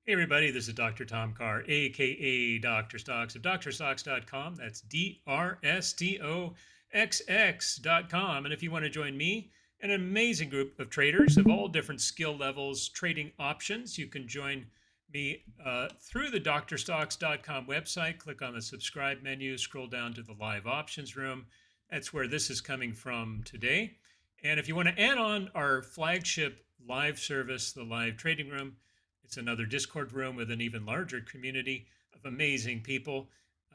Hey everybody, this is Dr. Tom Carr, aka Dr. Stocks of drstocks.com. That's drstoxx.com. And if you want to join me and an amazing group of traders of all different skill levels trading options, you can join me through the drstocks.com website. Click on the subscribe menu, scroll down to the live options room. That's where this is coming from today. And if you want to add on our flagship live service, the live trading room, it's another Discord room with an even larger community of amazing people.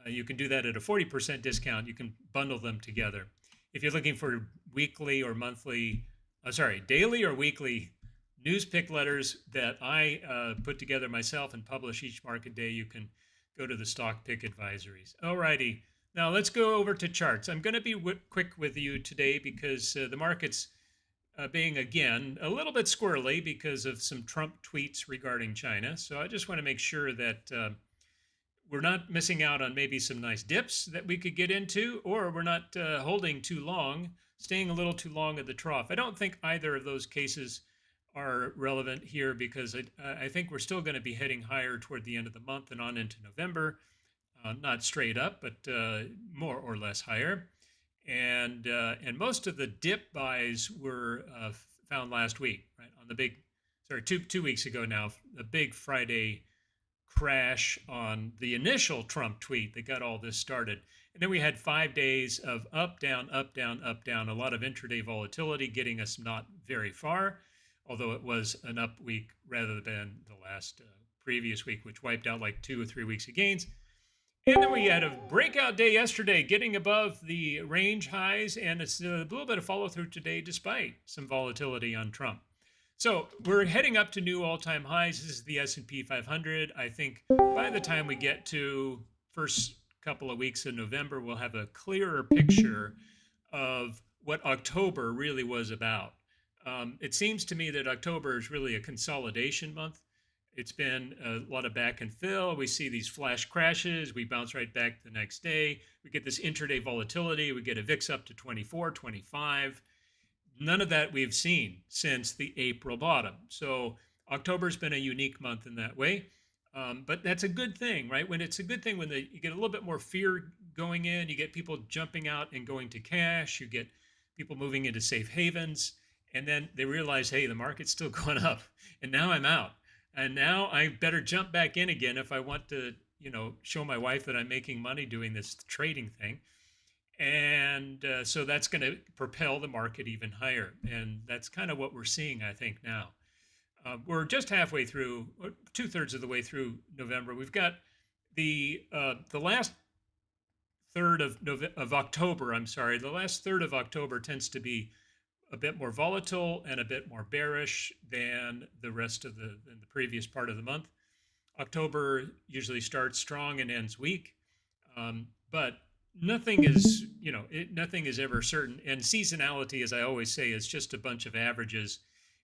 You can do that at a 40% discount. You can bundle them together. If you're looking for weekly or monthly, daily or weekly news pick letters that I put together myself and publish each market day, you can go to the stock pick advisories. Alrighty, now let's go over to charts. I'm going to be quick with you today because the market's being again a little bit squirrely because of some Trump tweets regarding China. So I just want to make sure that we're not missing out on maybe some nice dips that we could get into, or we're not holding too long, staying a little too long at the trough. I don't think either of those cases are relevant here because I think we're still going to be heading higher toward the end of the month and on into November. Not straight up, but more or less higher. And most of the dip buys were found last week, right on the big, sorry, two weeks ago now, the big Friday crash on the initial Trump tweet that got all this started. And then we had 5 days of up, down, up, down, up, down, a lot of intraday volatility getting us not very far, although it was an up week rather than the last previous week, which wiped out like 2 or 3 weeks of gains. And then we had a breakout day yesterday, getting above the range highs, and it's a little bit of follow through today, despite some volatility on Trump. So we're heading up to new all-time highs. This is the S&P 500. I think by the time we get to first couple of weeks in November, we'll have a clearer picture of what October really was about. It seems to me that October is really a consolidation month. It's been a lot of back and fill. We see these flash crashes. We bounce right back the next day. We get this intraday volatility. We get a VIX up to 24, 25. None of that we've seen since the April bottom. So October's been a unique month in that way. But that's a good thing, right? When it's a good thing when you get a little bit more fear going in, you get people jumping out and going to cash, you get people moving into safe havens, and then they realize, hey, the market's still going up, and now I'm out. And now I better jump back in again if I want to, show my wife that I'm making money doing this trading thing. And so that's going to propel the market even higher. And that's kind of what we're seeing, I think, now. We're just halfway through, or 2/3 of the way through November. We've got the last third of October. I'm sorry, the last third of October tends to be a bit more volatile and a bit more bearish than the rest of the previous part of the month. October usually starts strong and ends weak, but nothing is nothing is ever certain. And seasonality, as I always say, is just a bunch of averages,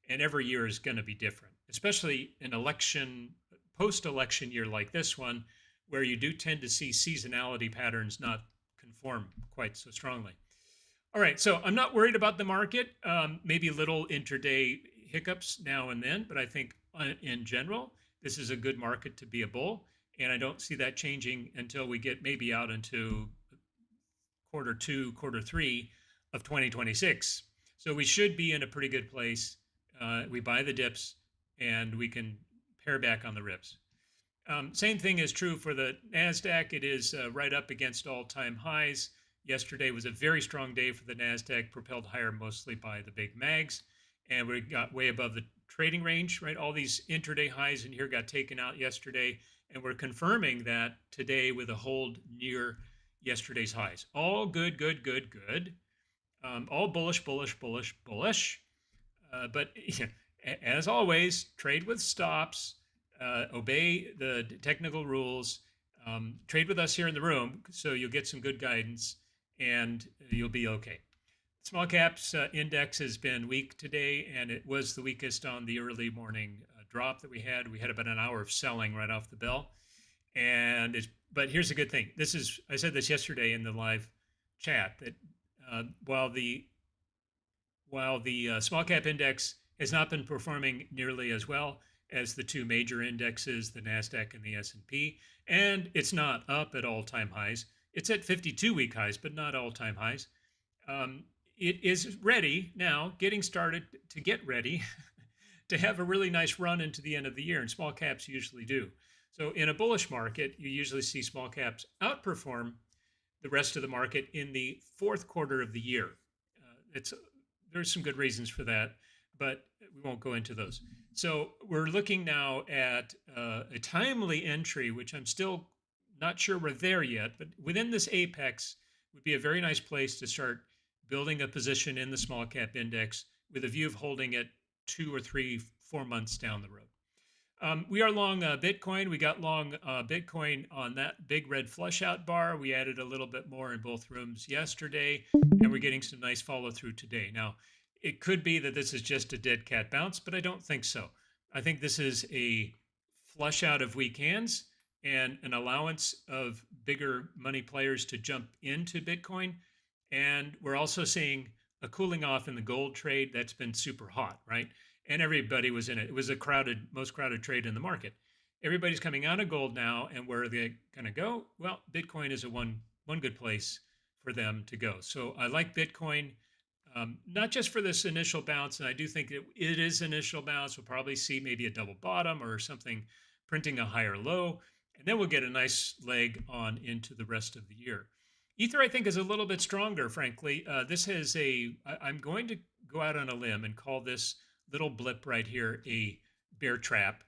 and every year is going to be different, especially an election post-election year like this one, where you do tend to see seasonality patterns not conform quite so strongly. All right, so I'm not worried about the market. Maybe little intraday hiccups now and then, but I think in general, this is a good market to be a bull. And I don't see that changing until we get maybe out into quarter two, quarter three of 2026. So we should be in a pretty good place. We buy the dips and we can pare back on the rips. Same thing is true for the NASDAQ. It is right up against all-time highs. Yesterday was a very strong day for the NASDAQ, propelled higher mostly by the big mags. And we got way above the trading range, right? All these intraday highs in here got taken out yesterday. And we're confirming that today with a hold near yesterday's highs. All good, good, good, good. All bullish, bullish, bullish, bullish. But as always, trade with stops, obey the technical rules, trade with us here in the room so you'll get some good guidance and you'll be okay. Small caps index has been weak today, and it was the weakest on the early morning drop that we had. We had about an hour of selling right off the bell. But here's a good thing. I said this yesterday in the live chat that while the small cap index has not been performing nearly as well, as the two major indexes, the NASDAQ and the S&P, and it's not up at all-time highs. It's at 52-week highs, but not all-time highs. Um, it is ready now, getting started to get ready to have a really nice run into the end of the year, and small caps usually do. So in a bullish market, you usually see small caps outperform the rest of the market in the fourth quarter of the year. It's There's some good reasons for that, but we won't go into those. So we're looking now at a timely entry, which I'm still not sure we're there yet, but within this apex would be a very nice place to start building a position in the small cap index with a view of holding it 2 or 3, 4 months down the road. We are long Bitcoin. We got long Bitcoin on that big red flush out bar. We added a little bit more in both rooms yesterday, and we're getting some nice follow through today. Now, it could be that this is just a dead cat bounce, but I don't think so. I think this is a flush out of weak hands and an allowance of bigger money players to jump into Bitcoin. And we're also seeing a cooling off in the gold trade that's been super hot, right? And everybody was in it. It was a most crowded trade in the market. Everybody's coming out of gold now, and where are they going to go? Well, Bitcoin is one good place for them to go. So I like Bitcoin, not just for this initial bounce, and I do think it is initial bounce. We'll probably see maybe a double bottom or something printing a higher low, and then we'll get a nice leg on into the rest of the year. Ether, I think, is a little bit stronger, frankly. I'm going to go out on a limb and call this little blip right here a bear trap.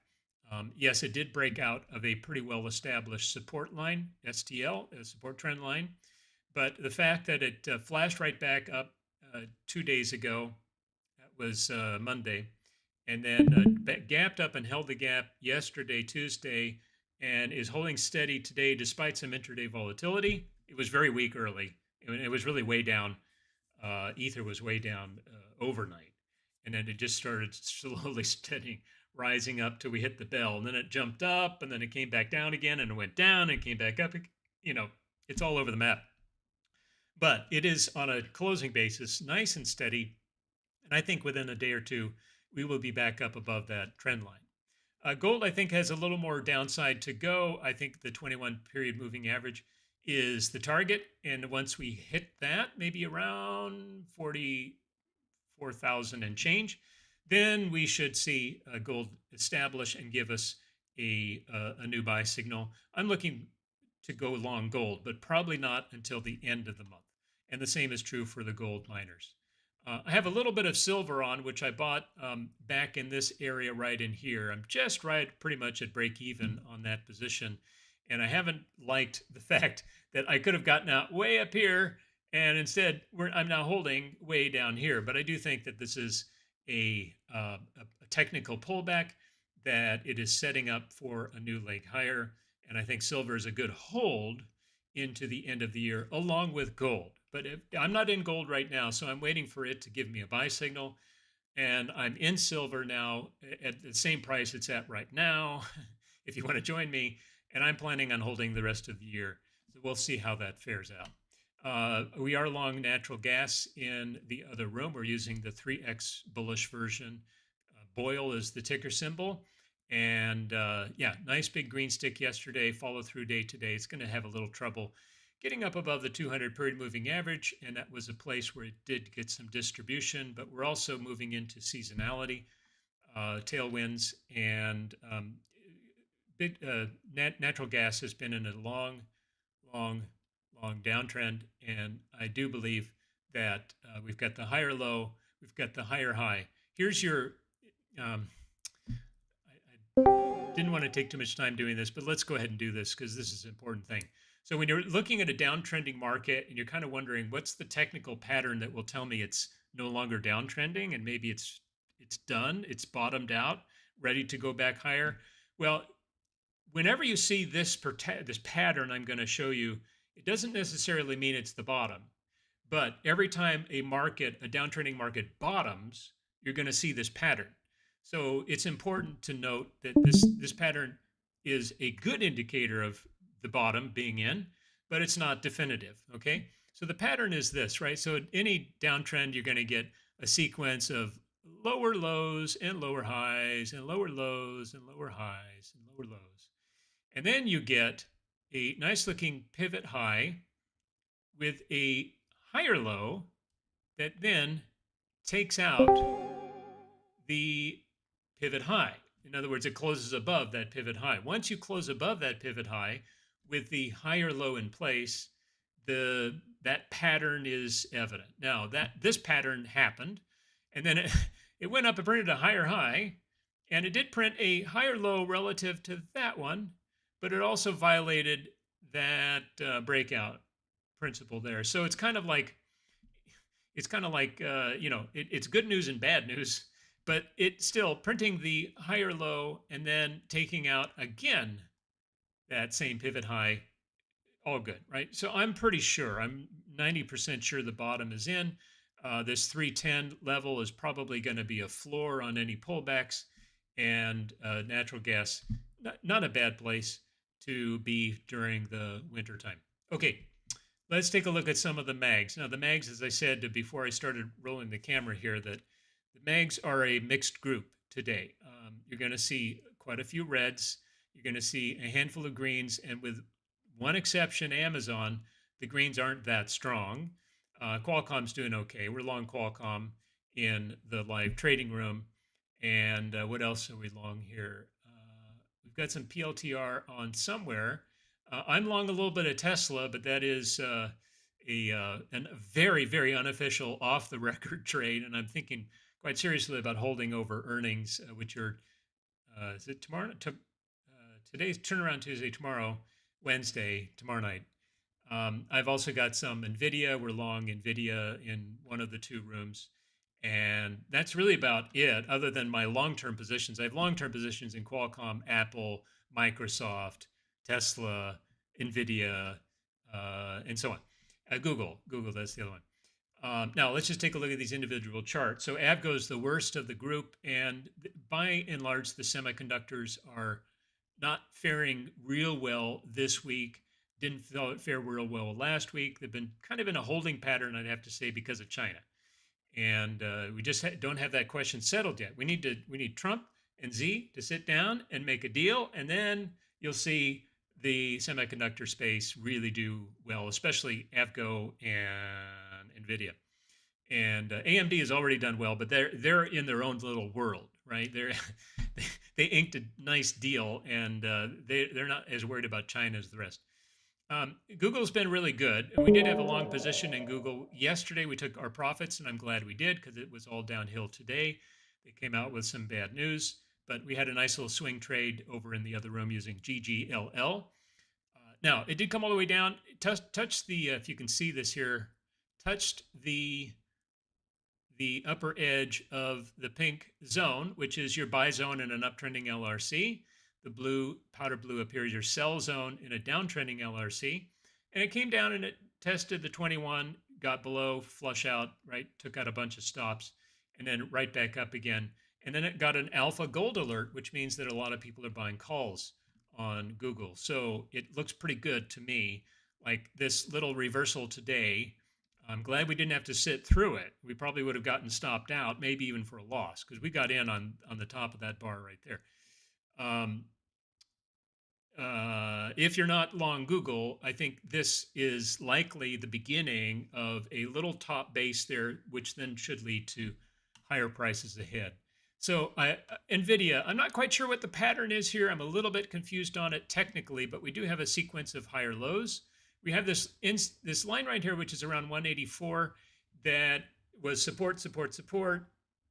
Yes, it did break out of a pretty well-established support line, STL, a support trend line. But the fact that it flashed right back up 2 days ago, that was Monday, and then gapped up and held the gap yesterday, Tuesday, and is holding steady today despite some intraday volatility. It was very weak early. It was really way down. Ether was way down overnight. And then it just started slowly steady rising up till we hit the bell. And then it jumped up, and then it came back down again, and it went down, and it came back up. It's all over the map. But it is on a closing basis, nice and steady. And I think within a day or two, we will be back up above that trend line. Gold, I think, has a little more downside to go. I think the 21 period moving average is the target. And once we hit that, maybe around 44,000 and change, then we should see gold establish and give us a new buy signal. I'm looking to go long gold, but probably not until the end of the month. And the same is true for the gold miners. I have a little bit of silver on, which I bought back in this area right in here. I'm just right pretty much at break even on that position. And I haven't liked the fact that I could have gotten out way up here, and instead I'm now holding way down here. But I do think that this is a technical pullback, that it is setting up for a new leg higher. And I think silver is a good hold into the end of the year, along with gold. But I'm not in gold right now, so I'm waiting for it to give me a buy signal. And I'm in silver now at the same price it's at right now, if you want to join me. And I'm planning on holding the rest of the year. So we'll see how that fares out. We are long natural gas in the other room. We're using the 3X bullish version. BOIL is the ticker symbol. And nice big green stick yesterday, follow through day today. It's going to have a little trouble getting up above the 200 period moving average. And that was a place where it did get some distribution, but we're also moving into seasonality, tailwinds, and natural gas has been in a long downtrend. And I do believe that we've got the higher low, we've got the higher high. Here's your, I didn't want to take too much time doing this, but let's go ahead and do this because this is an important thing. So when you're looking at a downtrending market and you're kind of wondering what's the technical pattern that will tell me it's no longer downtrending and maybe it's done, it's bottomed out, ready to go back higher. Well, whenever you see this pattern I'm going to show you, it doesn't necessarily mean it's the bottom. But every time a downtrending market bottoms, you're going to see this pattern. So it's important to note that this pattern is a good indicator of the bottom being in, but it's not definitive, okay? So the pattern is this, right? So at any downtrend, you're going to get a sequence of lower lows and lower highs and lower lows and lower highs and lower lows. And then you get a nice looking pivot high with a higher low that then takes out the pivot high. In other words, it closes above that pivot high. Once you close above that pivot high with the higher low in place, that pattern is evident. Now that this pattern happened, and then it went up and printed a higher high, and it did print a higher low relative to that one, but it also violated that breakout principle there. So it's kind of like it's good news and bad news, but it's still printing the higher low and then taking out again that same pivot high. All good, right? So I'm pretty sure, I'm 90% sure the bottom is in. This 310 level is probably going to be a floor on any pullbacks, and natural gas, not a bad place to be during the winter time. Okay, let's take a look at some of the mags. Now, the mags, as I said before I started rolling the camera here, that the mags are a mixed group today. You're going to see quite a few reds. You're going to see a handful of greens, and with one exception, Amazon, the greens aren't that strong. Qualcomm's doing okay. We're long Qualcomm in the live trading room. And what else are we long here? We've got some PLTR on somewhere. I'm long a little bit of Tesla, but that is a very, very unofficial off the record trade. And I'm thinking quite seriously about holding over earnings, which are, is it tomorrow? Today's turnaround Tuesday, tomorrow, Wednesday, tomorrow night. I've also got some NVIDIA. We're long NVIDIA in one of the two rooms. And that's really about it, other than my long-term positions. I have long-term positions in Qualcomm, Apple, Microsoft, Tesla, NVIDIA, and so on. Google, that's the other one. Now, let's just take a look at these individual charts. So Avgo is the worst of the group, and by and large, the semiconductors are not faring real well this week. Didn't fare real well last week. They've been kind of in a holding pattern, I'd have to say, because of China. And we just don't have that question settled yet. We need Trump and Xi to sit down and make a deal, and then you'll see the semiconductor space really do well, especially Avgo and NVIDIA. And AMD has already done well, but they're in their own little world, right? They inked a nice deal, and they're not as worried about China as the rest. Google's been really good. And we did have a long position in Google. Yesterday, we took our profits, and I'm glad we did because it was all downhill today. They came out with some bad news, but we had a nice little swing trade over in the other room using GGLL. Now, it did come all the way down. Touched the, if you can see this here, touched the upper edge of the pink zone, which is your buy zone in an uptrending LRC. The blue, powder blue, appears your sell zone in a downtrending LRC. And it came down and it tested the 21, got below, flush out, right? Took out a bunch of stops, and then right back up again. And then it got an alpha gold alert, which means that a lot of people are buying calls on Google. So it looks pretty good to me. Like this little reversal today, I'm glad we didn't have to sit through it. We probably would have gotten stopped out, maybe even for a loss, because we got in on the top of that bar right there. If you're not long Google, I think this is likely the beginning of a little top base there, which then should lead to higher prices ahead. So NVIDIA, I'm not quite sure what the pattern is here. I'm a little bit confused on it technically, but we do have a sequence of higher lows. We have this line right here, which is around 184, that was support,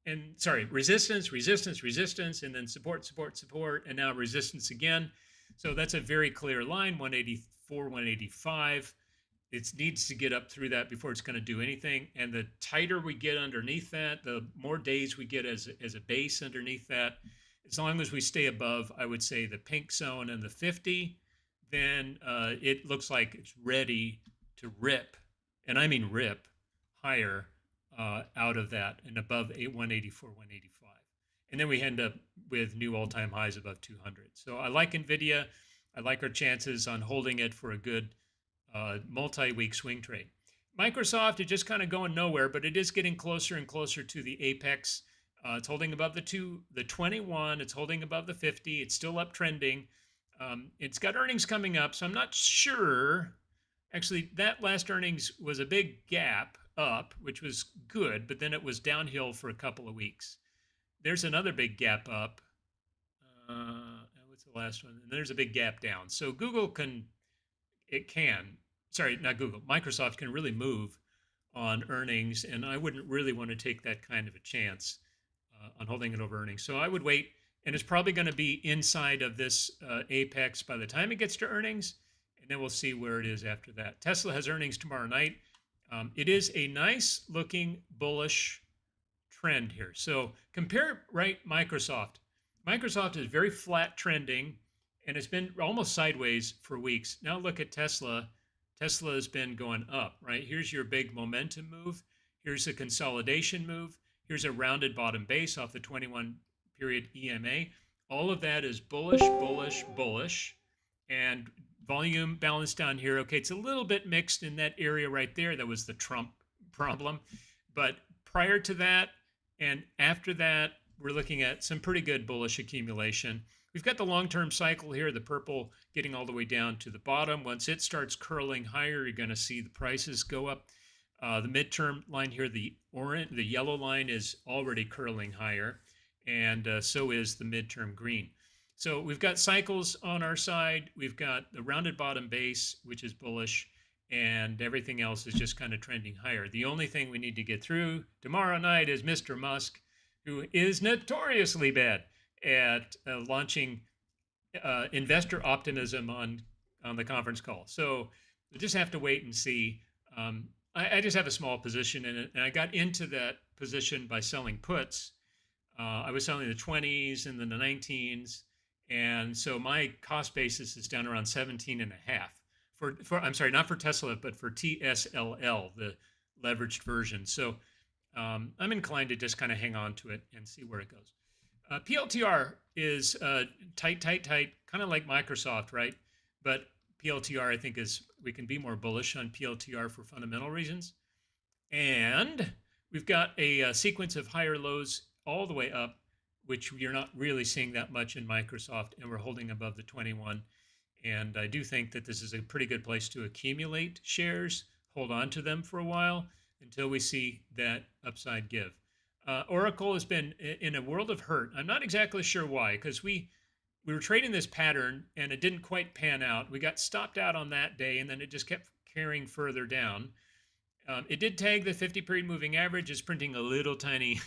and resistance, and then support, and now resistance again. So that's a very clear line, 184, 185. It needs to get up through that before it's going to do anything. And the tighter we get underneath that, the more days we get as a base underneath that. As long as we stay above, I would say, the pink zone and the 50, then it looks like it's ready to rip, and I mean rip, higher out of that and above 184, 185. And then we end up with new all-time highs above 200. So I like NVIDIA. I like our chances on holding it for a good multi-week swing trade. Microsoft is just kind of going nowhere, but it is getting closer and closer to the apex. It's holding above the 21. It's holding above the 50. It's still uptrending. It's got earnings coming up, so I'm not sure. Actually, that last earnings was a big gap up, which was good, but then it was downhill for a couple of weeks. There's another big gap up. What's the last one? And there's a big gap down. So not Google, Microsoft can really move on earnings, and I wouldn't really want to take that kind of a chance on holding it over earnings. So I would wait, and it's probably going to be inside of this apex by the time it gets to earnings, and then we'll see where it is after that. Tesla has earnings tomorrow night. It is a nice looking bullish trend here. So compare Microsoft. Microsoft is very flat trending, and it's been almost sideways for weeks. Now look at Tesla. Tesla has been going up, right? Here's your big momentum move. Here's a consolidation move. Here's a rounded bottom base off the 21 period EMA. All of that is bullish, bullish, bullish. And volume balance down here. Okay, it's a little bit mixed in that area right there. That was the Trump problem. But prior to that and after that, we're looking at some pretty good bullish accumulation. We've got the long-term cycle here, the purple getting all the way down to the bottom. Once it starts curling higher, you're going to see the prices go up. The midterm line here, the yellow line is already curling higher, and so is the midterm green. So we've got cycles on our side. We've got the rounded bottom base, which is bullish, and everything else is just kind of trending higher. The only thing we need to get through tomorrow night is Mr. Musk, who is notoriously bad at launching investor optimism on the conference call. So we just have to wait and see. I just have a small position in it, and I got into that position by selling puts. I was selling the 20s and then the 19s, and so my cost basis is down around 17 and a half for I'm sorry, not for Tesla, but for TSLL, the leveraged version. So I'm inclined to just kind of hang on to it and see where it goes. PLTR is tight, kind of like Microsoft, right? But PLTR, I think, we can be more bullish on PLTR for fundamental reasons. And we've got a sequence of higher lows all the way up, which you're not really seeing that much in Microsoft, and we're holding above the 21. And I do think that this is a pretty good place to accumulate shares, hold on to them for a while until we see that upside give. Oracle has been in a world of hurt. I'm not exactly sure why, because we were trading this pattern and it didn't quite pan out. We got stopped out on that day, and then it just kept carrying further down. It did tag the 50-period moving average. It's printing a little tiny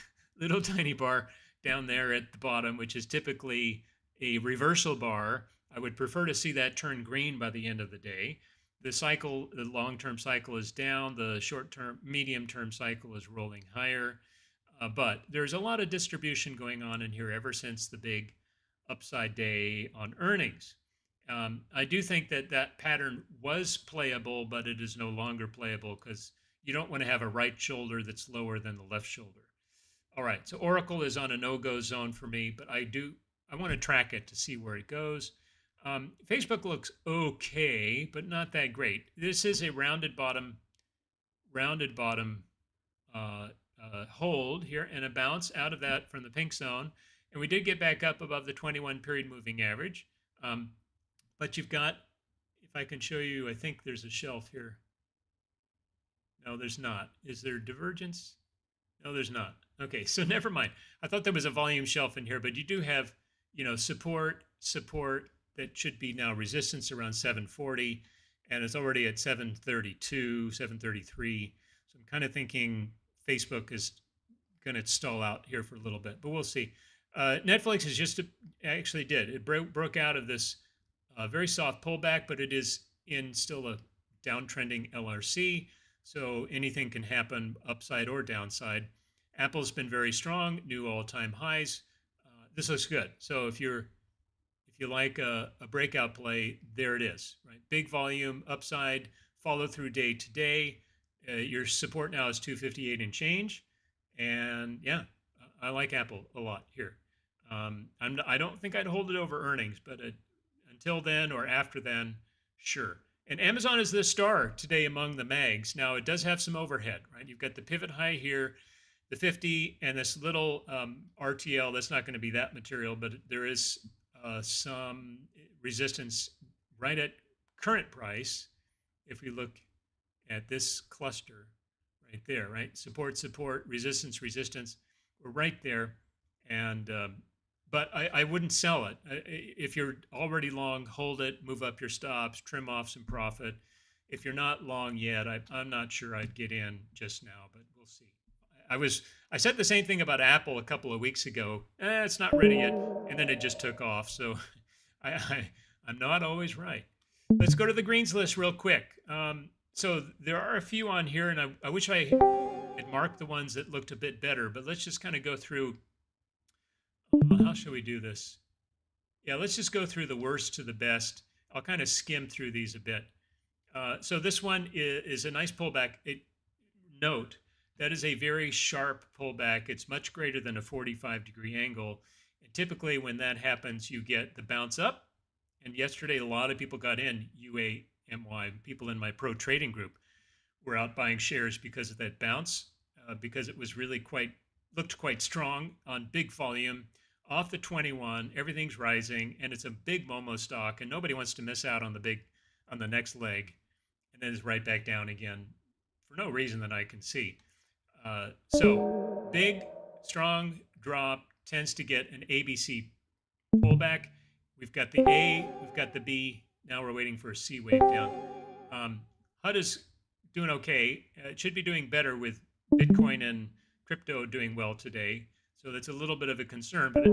bar down there at the bottom, which is typically a reversal bar. I would prefer to see that turn green by the end of the day. The long-term cycle is down. The short-term, medium-term cycle is rolling higher. But there's a lot of distribution going on in here ever since the big upside day on earnings. I do think that pattern was playable, but it is no longer playable because you don't want to have a right shoulder that's lower than the left shoulder. All right, so Oracle is on a no-go zone for me, but I want to track it to see where it goes. Facebook looks okay, but not that great. This is a rounded bottom hold here and a bounce out of that from the pink zone. And we did get back up above the 21 period moving average. But you've got, if I can show you, I think there's a shelf here. No, there's not. Is there divergence? No, there's not. Okay, so never mind. I thought there was a volume shelf in here, but you do have, support that should be now resistance around 740, and it's already at 732, 733. So I'm kind of thinking Facebook is going to stall out here for a little bit, but we'll see. Netflix is actually did. It broke out of this very soft pullback, but it is in still a downtrending LRC. So anything can happen upside or downside. Apple's been very strong, new all-time highs. This looks good. So if you like a breakout play, there it is, right? Big volume, upside, follow through day to day. Your support now is 258 and change. And yeah, I like Apple a lot here. I don't think I'd hold it over earnings, but until then or after then, sure. And Amazon is the star today among the mags. Now, it does have some overhead, right? You've got the pivot high here. the 50 and this little RTL. That's not going to be that material, but there is some resistance right at current price. If we look at this cluster right there, right? Support, support, resistance, resistance. We're right there. And, but I wouldn't sell it. If you're already long, hold it, move up your stops, trim off some profit. If you're not long yet, I'm not sure I'd get in just now, but we'll see. I said the same thing about Apple a couple of weeks ago. It's not ready yet, and then it just took off. So I'm not always right. Let's go to the greens list real quick. So there are a few on here, and I wish I had marked the ones that looked a bit better, but let's just kind of go through. How shall we do this? Yeah, let's just go through the worst to the best. I'll kind of skim through these a bit. So this one is a nice pullback. Note, that is a very sharp pullback. It's much greater than a 45-degree angle. And typically when that happens, you get the bounce up. And yesterday, a lot of people got in, UAMY, people in my pro trading group were out buying shares because of that bounce, because it was really looked quite strong on big volume. Off the 21, everything's rising, and it's a big Momo stock, and nobody wants to miss out on the next leg, and then it's right back down again for no reason that I can see. So big, strong drop tends to get an ABC pullback. We've got the A, we've got the B. Now we're waiting for a C wave down. HUD is doing okay. It should be doing better with Bitcoin and crypto doing well today. So that's a little bit of a concern, but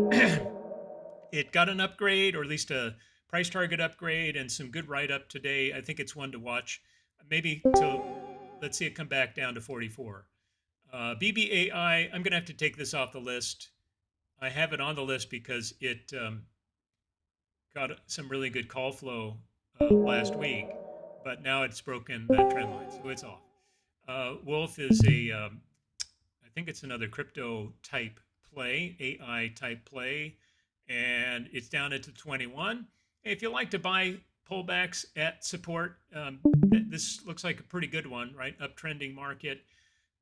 it got an upgrade, or at least a price target upgrade, and some good write-up today. I think it's one to watch. Maybe till, let's see it come back down to 44. BBAI, I'm going to have to take this off the list. I have it on the list because it got some really good call flow last week, but now it's broken that trend line, so it's off. Wolf is I think it's another crypto type play, AI type play, and it's down into 21. If you like to buy pullbacks at support, this looks like a pretty good one, right? Uptrending market.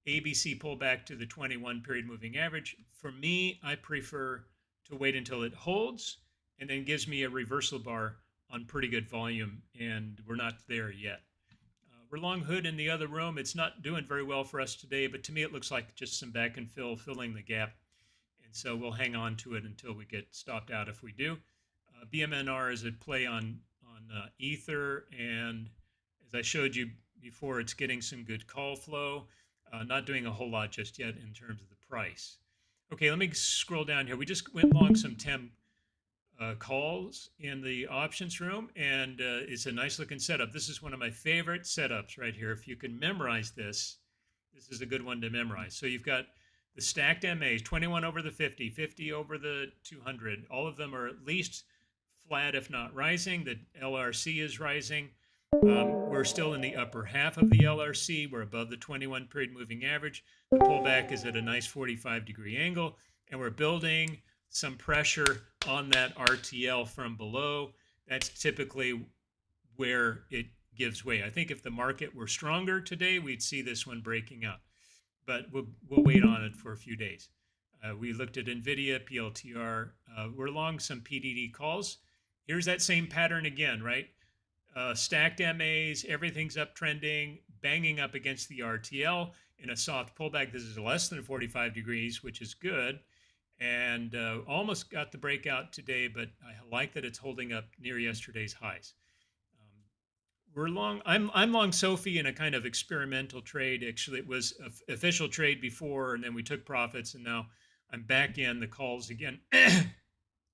ABC pullback to the 21 period moving average. For me, I prefer to wait until it holds and then gives me a reversal bar on pretty good volume, and we're not there yet. We're long hood in the other room. It's not doing very well for us today, but to me it looks like just some back and fill filling the gap, and so we'll hang on to it until we get stopped out if we do. BMNR is at play on Ether, and as I showed you before, it's getting some good call flow. Not doing a whole lot just yet in terms of the price. Okay, let me scroll down here. We just went long some TEM calls in the options room, and it's a nice looking setup. This is one of my favorite setups right here. If you can memorize this, this is a good one to memorize. So you've got the stacked MAs, 21 over the 50, 50 over the 200. All of them are at least flat, if not rising. The LRC is rising. We're still in the upper half of the LRC. We're above the 21 period moving average. The pullback is at a nice 45-degree angle, and we're building some pressure on that RTL from below. That's typically where it gives way. I think if the market were stronger today, we'd see this one breaking out, but we'll wait on it for a few days. We looked at NVIDIA, PLTR. We're long some PDD calls. Here's that same pattern again, right? Stacked MAs, everything's uptrending, banging up against the RTL in a soft pullback. This is less than 45 degrees, which is good, and almost got the breakout today, but I like that it's holding up near yesterday's highs. We're long. I'm long Sophie in a kind of experimental trade. Actually, it was an official trade before, and then we took profits, and now I'm back in the calls again.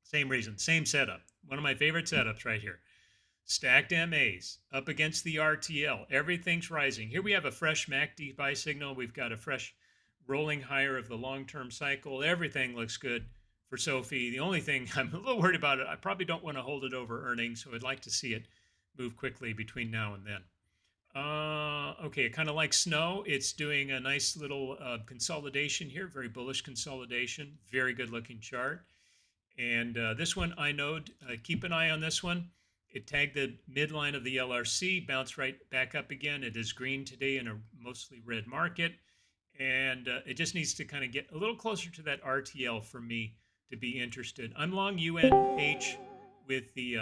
Same reason, same setup. One of my favorite setups right here. Stacked MAs up against the RTL. Everything's rising. Here we have a fresh MACD buy signal. We've got a fresh rolling higher of the long-term cycle. Everything looks good for Sophie. The only thing I'm a little worried about it, I probably don't want to hold it over earnings, so I'd like to see it move quickly between now and then. Okay, kind of like snow. It's doing a nice little consolidation here, very bullish consolidation, very good looking chart. And this one, I know, keep an eye on this one. It tagged the midline of the LRC, bounced right back up again. It is green today in a mostly red market. and it just needs to kind of get a little closer to that RTL for me to be interested. I'm long UNH with the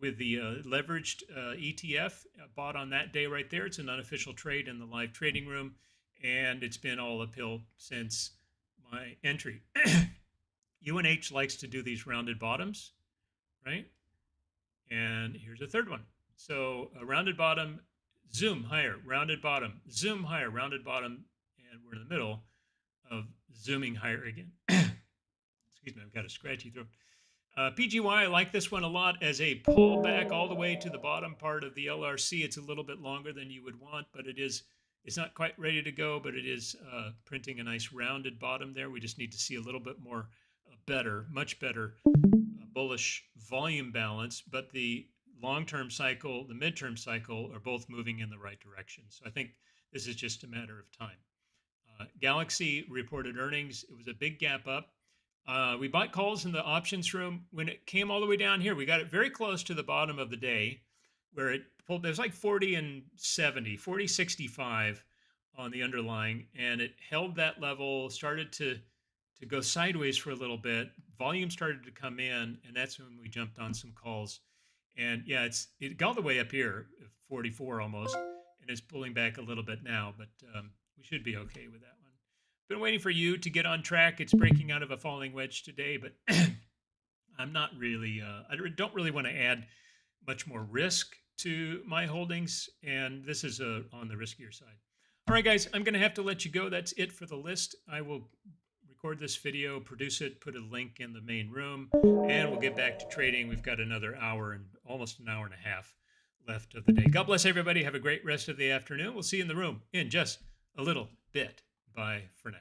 leveraged ETF bought on that day right there. It's an unofficial trade in the live trading room, and it's been all uphill since my entry. UNH likes to do these rounded bottoms, right? And here's a third one. So a rounded bottom, zoom higher, rounded bottom, zoom higher, rounded bottom, and we're in the middle of zooming higher again. Excuse me, I've got a scratchy throat. PGY, I like this one a lot as a pullback all the way to the bottom part of the LRC. It's a little bit longer than you would want, but it's not quite ready to go, but it is printing a nice rounded bottom there. We just need to see a little bit more much better bullish volume balance, but the long-term cycle, the midterm cycle are both moving in the right direction. So I think this is just a matter of time. Galaxy reported earnings. It was a big gap up. We bought calls in the options room when it came all the way down here. We got it very close to the bottom of the day where it pulled. There's like 40 and 70, 40, 65 on the underlying, and it held that level, started to go sideways for a little bit. Volume started to come in, and that's when we jumped on some calls. And yeah, it got all the way up here, 44 almost, and it's pulling back a little bit now, but we should be okay with that one. Been waiting for you to get on track. It's breaking out of a falling wedge today, but I'm not really, I don't really want to add much more risk to my holdings, and this is on the riskier side. All right, guys, I'm going to have to let you go. That's it for the list. I will record this video, produce it, put a link in the main room, and we'll get back to trading. We've got another hour and almost an hour and a half left of the day. God bless everybody. Have a great rest of the afternoon. We'll see you in the room in just a little bit. Bye for now.